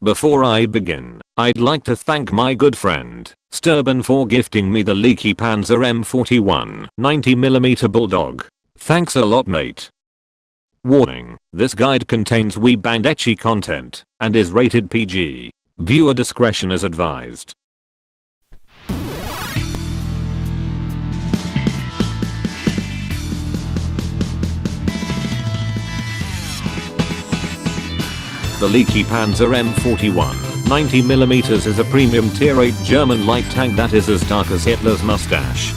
Before I begin, I'd like to thank my good friend, Sturban, for gifting me the Leaky Panzer M41 90mm Bulldog. Thanks a lot, mate. Warning, this guide contains weeb and ecchi content, and is rated PG. Viewer discretion is advised. The Leaky Panzer M41 90mm is a premium tier 8 German light tank that is as dark as Hitler's mustache.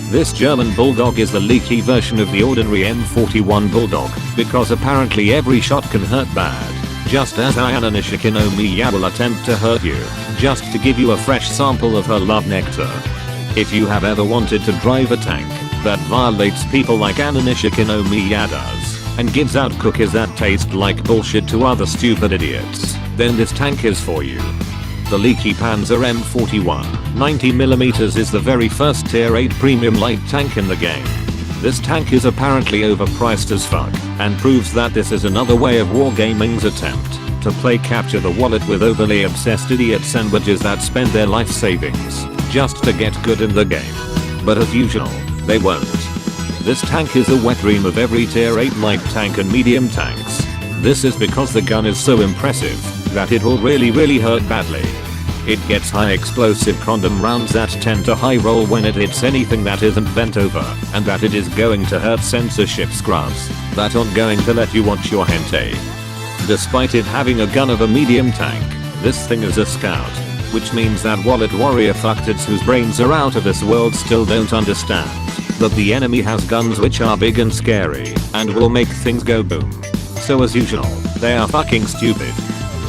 This German Bulldog is the leaky version of the ordinary M41 Bulldog, because apparently every shot can hurt bad, just as Ayana Nishikinomi will attempt to hurt you, just to give you a fresh sample of her love nectar. If you have ever wanted to drive a tank that violates people like Anna Nishikinomi does, and gives out cookies that taste like bullshit to other stupid idiots, then this tank is for you. The Leaky Panzer M41 90mm is the very first tier 8 premium light tank in the game. This tank is apparently overpriced as fuck, and proves that this is another way of wargaming's attempt to play capture the wallet with overly obsessed idiot sandwiches that spend their life savings just to get good in the game. But as usual, they won't. This tank is a wet dream of every tier 8 light tank and medium tanks. This is because the gun is so impressive that it will really hurt badly. It gets high explosive condom rounds that tend to high roll when it hits anything that isn't bent over, and that it is going to hurt censorship scrubs that aren't going to let you watch your hentai. Despite it having a gun of a medium tank, this thing is a scout, which means that wallet warrior fucktards whose brains are out of this world still don't understand that the enemy has guns which are big and scary and will make things go boom. So as usual, they are fucking stupid.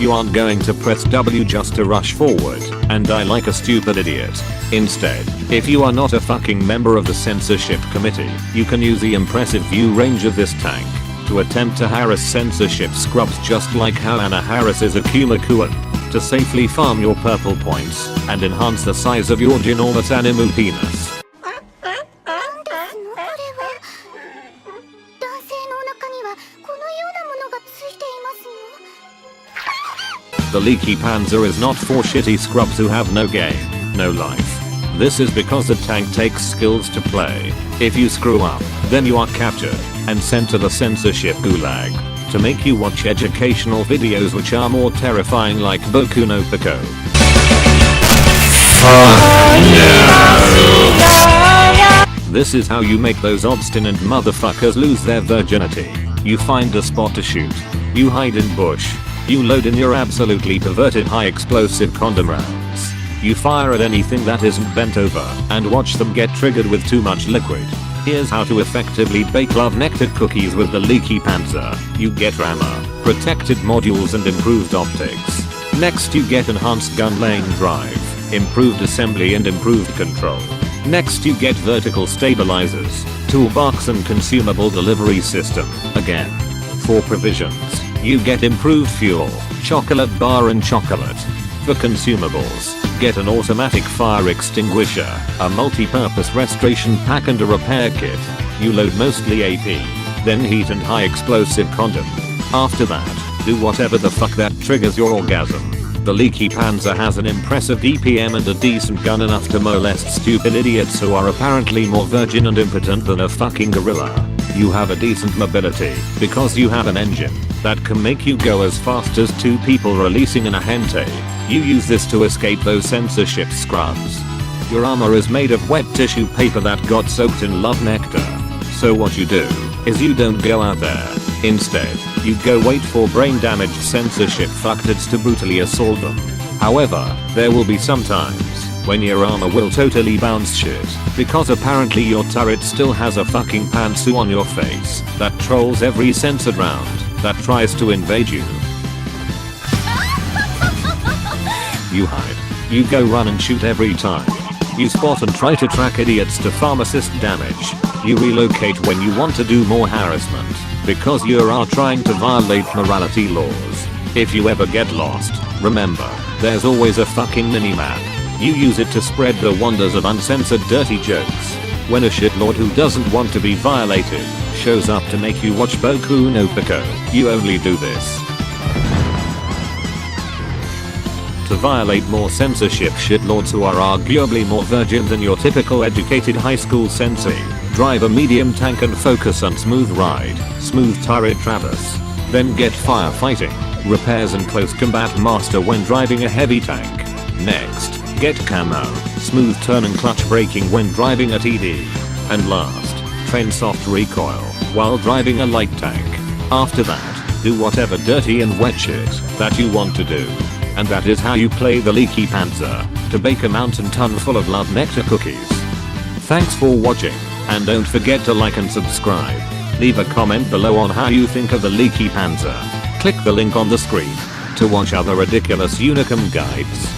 You aren't going to press W just to rush forward and die like a stupid idiot. Instead, if you are not a fucking member of the censorship committee, you can use the impressive view range of this tank to attempt to harass censorship scrubs just like how Anna harasses Akuma Kuan, to safely farm your purple points and enhance the size of your ginormous animal penis. The Leaky Panzer is not for shitty scrubs who have no game, no life. This is because the tank takes skills to play. If you screw up, then you are captured and sent to the censorship gulag to make you watch educational videos which are more terrifying, like Boku no Pico. This is how you make those obstinate motherfuckers lose their virginity. You find a spot to shoot. You hide in bush. You load in your absolutely perverted high explosive condom rounds. You fire at anything that isn't bent over and watch them get triggered with too much liquid. Here's how to effectively bake love nectar cookies with the Leaky Panzer. You get rammer, protected modules and improved optics. Next you get enhanced gun lane drive, improved assembly and improved control. Next you get vertical stabilizers, toolbox and consumable delivery system. Again, for provisions, you get improved fuel, chocolate bar and chocolate. For consumables, get an automatic fire extinguisher, a multi-purpose restoration pack and a repair kit. You load mostly AP, then heat and high explosive condom. After that, do whatever the fuck that triggers your orgasm. The Leaky Panzer has an impressive DPM and a decent gun enough to molest stupid idiots who are apparently more virgin and impotent than a fucking gorilla. You have a decent mobility because you have an engine that can make you go as fast as 2 people releasing in a hentai. You use this to escape those censorship scrubs. Your armor is made of wet tissue paper that got soaked in love nectar. So what you do is you don't go out there. Instead, you go wait for brain damaged censorship fucktards to brutally assault them. However, there will be some times when your armor will totally bounce shit, because apparently your turret still has a fucking pantsu on your face that trolls every censored round that tries to invade you. You hide. You go run and shoot every time. You spot and try to track idiots to pharmacist damage. You relocate when you want to do more harassment, because you are trying to violate morality laws. If you ever get lost, remember, there's always a fucking minimap. You use it to spread the wonders of uncensored dirty jokes. When a shitlord who doesn't want to be violated shows up to make you watch Boku no Pico, you only do this. To violate more censorship shitlords who are arguably more virgin than your typical educated high school sensei. Drive a medium tank and focus on smooth ride, smooth turret traverse. Then get firefighting, repairs and close combat master when driving a heavy tank. Next, get camo, smooth turn and clutch braking when driving a TD. And last, train soft recoil while driving a light tank. After that, do whatever dirty and wet shit that you want to do. And that is how you play the Leaky Panzer, to bake a mountain ton full of love nectar cookies. Thanks for watching, and don't forget to like and subscribe. Leave a comment below on how you think of the Leaky Panzer. Click the link on the screen to watch other ridiculous Unicum guides.